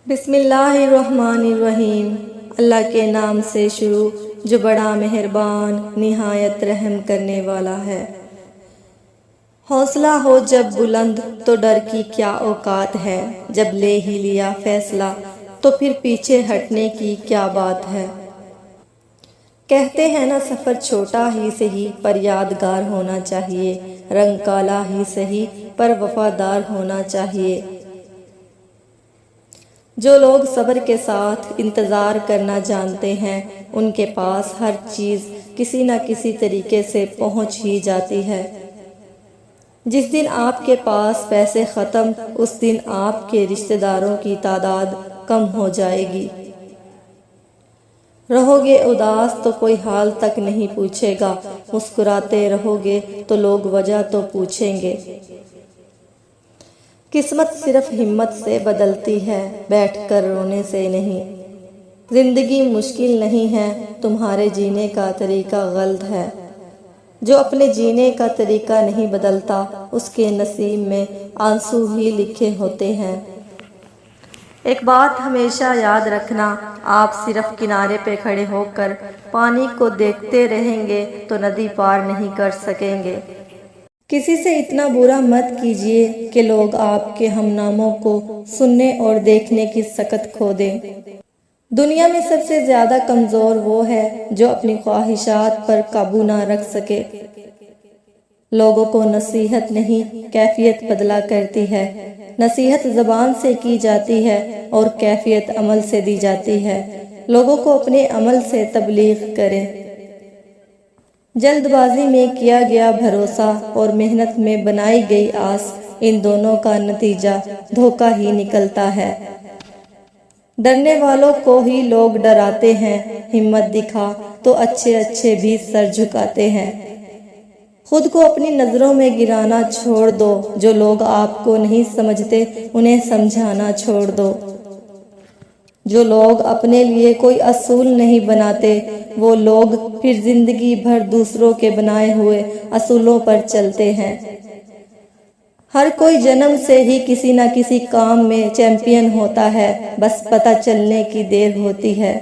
بسم اللہ الرحمن الرحیم۔ اللہ کے نام سے شروع جو بڑا مہربان نہایت رحم کرنے والا ہے۔ حوصلہ ہو جب بلند تو ڈر کی کیا اوقات ہے، جب لے ہی لیا فیصلہ تو پھر پیچھے ہٹنے کی کیا بات ہے۔ کہتے ہیں نا سفر چھوٹا ہی سہی پر یادگار ہونا چاہیے، رنگ کالا ہی سہی پر وفادار ہونا چاہیے۔ جو لوگ صبر کے ساتھ انتظار کرنا جانتے ہیں ان کے پاس ہر چیز کسی نہ کسی طریقے سے پہنچ ہی جاتی ہے۔ جس دن آپ کے پاس پیسے ختم اس دن آپ کے رشتہ داروں کی تعداد کم ہو جائے گی۔ رہو گے اداس تو کوئی حال تک نہیں پوچھے گا، مسکراتے رہو گے تو لوگ وجہ تو پوچھیں گے۔ قسمت صرف ہمت سے بدلتی ہے، بیٹھ کر رونے سے نہیں۔ زندگی مشکل نہیں ہے، تمہارے جینے کا طریقہ غلط ہے۔ جو اپنے جینے کا طریقہ نہیں بدلتا اس کے نصیب میں آنسو ہی لکھے ہوتے ہیں۔ ایک بات ہمیشہ یاد رکھنا، آپ صرف کنارے پہ کھڑے ہو کر پانی کو دیکھتے رہیں گے تو ندی پار نہیں کر سکیں گے۔ کسی سے اتنا برا مت کیجیے کہ لوگ آپ کے ہم ناموں کو سننے اور دیکھنے کی سکت کھو دیں۔ دنیا میں سب سے زیادہ کمزور وہ ہے جو اپنی خواہشات پر قابو نہ رکھ سکے۔ لوگوں کو نصیحت نہیں کیفیت بدلا کرتی ہے۔ نصیحت زبان سے کی جاتی ہے اور کیفیت عمل سے دی جاتی ہے۔ لوگوں کو اپنے عمل سے تبلیغ کریں۔ جلد بازی میں کیا گیا بھروسہ اور محنت میں بنائی گئی آس، ان دونوں کا نتیجہ دھوکہ ہی نکلتا ہے۔ ڈرنے والوں کو ہی لوگ ڈراتے ہیں، ہمت دکھا تو اچھے بھی سر جھکاتے ہیں۔ خود کو اپنی نظروں میں گرانا چھوڑ دو، جو لوگ آپ کو نہیں سمجھتے انہیں سمجھانا چھوڑ دو۔ جو لوگ اپنے لیے کوئی اصول نہیں بناتے وہ لوگ پھر زندگی بھر دوسروں کے بنائے ہوئے اصولوں پر چلتے ہیں۔ ہر کوئی جنم سے ہی کسی نہ کسی کام میں چیمپئن ہوتا ہے، بس پتہ چلنے کی دیر ہوتی ہے۔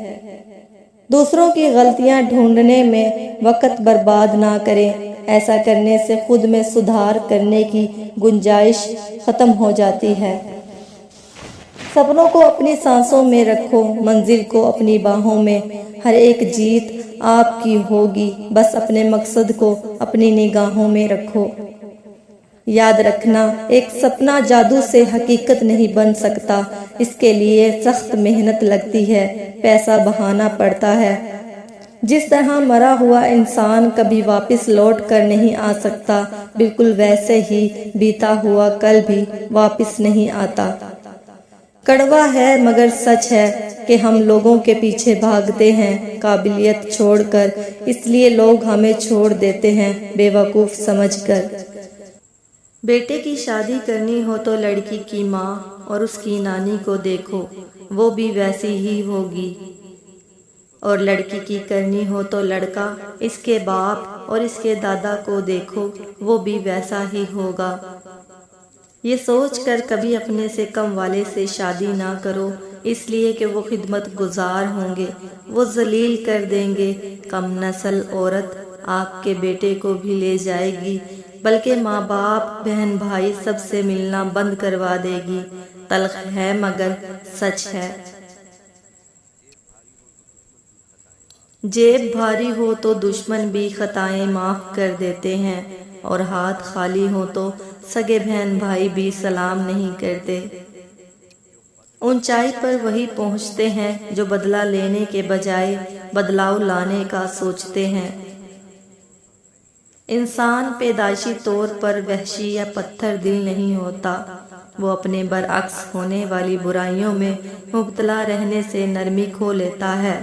دوسروں کی غلطیاں ڈھونڈنے میں وقت برباد نہ کریں، ایسا کرنے سے خود میں سدھار کرنے کی گنجائش ختم ہو جاتی ہے۔ سپنوں کو اپنی سانسوں میں رکھو، منزل کو اپنی باہوں میں، ہر ایک جیت آپ کی ہوگی، بس اپنے مقصد کو اپنی نگاہوں میں رکھو۔ یاد رکھنا، ایک سپنا جادو سے حقیقت نہیں بن سکتا، اس کے لیے سخت محنت لگتی ہے، پیسہ بہانا پڑتا ہے۔ جس طرح مرا ہوا انسان کبھی واپس لوٹ کر نہیں آ سکتا، بالکل ویسے ہی بیتا ہوا کل بھی واپس نہیں آتا۔ کڑوا ہے مگر سچ ہے کہ ہم لوگوں کے پیچھے بھاگتے ہیں قابلیت چھوڑ کر، اس لیے لوگ ہمیں چھوڑ دیتے ہیں بے وقوف سمجھ کر۔ بیٹے کی شادی کرنی ہو تو لڑکی کی ماں اور اس کی نانی کو دیکھو، وہ بھی ویسی ہی ہوگی، اور لڑکی کی کرنی ہو تو لڑکا، اس کے باپ اور اس کے دادا کو دیکھو، وہ بھی ویسا ہی ہوگا۔ یہ سوچ کر کبھی اپنے سے کم والے سے شادی نہ کرو، اس لیے کہ وہ خدمت گزار ہوں گے، وہ ذلیل کر دیں گے۔ کم نسل عورت آپ کے بیٹے کو بھی لے جائے گی، بلکہ ماں باپ بہن بھائی سب سے ملنا بند کروا دے گی۔ تلخ ہے مگر سچ ہے۔ جیب بھاری ہو تو دشمن بھی خطائیں معاف کر دیتے ہیں، اور ہاتھ خالی ہو تو سگے بہن بھائی بھی سلام نہیں کرتے۔ اونچائی پر وہی پہنچتے ہیں جو بدلہ لینے کے بجائے بدلاؤ لانے کا سوچتے ہیں۔ انسان پیدائشی طور پر وحشی یا پتھر دل نہیں ہوتا، وہ اپنے برعکس ہونے والی برائیوں میں مبتلا رہنے سے نرمی کھو لیتا ہے۔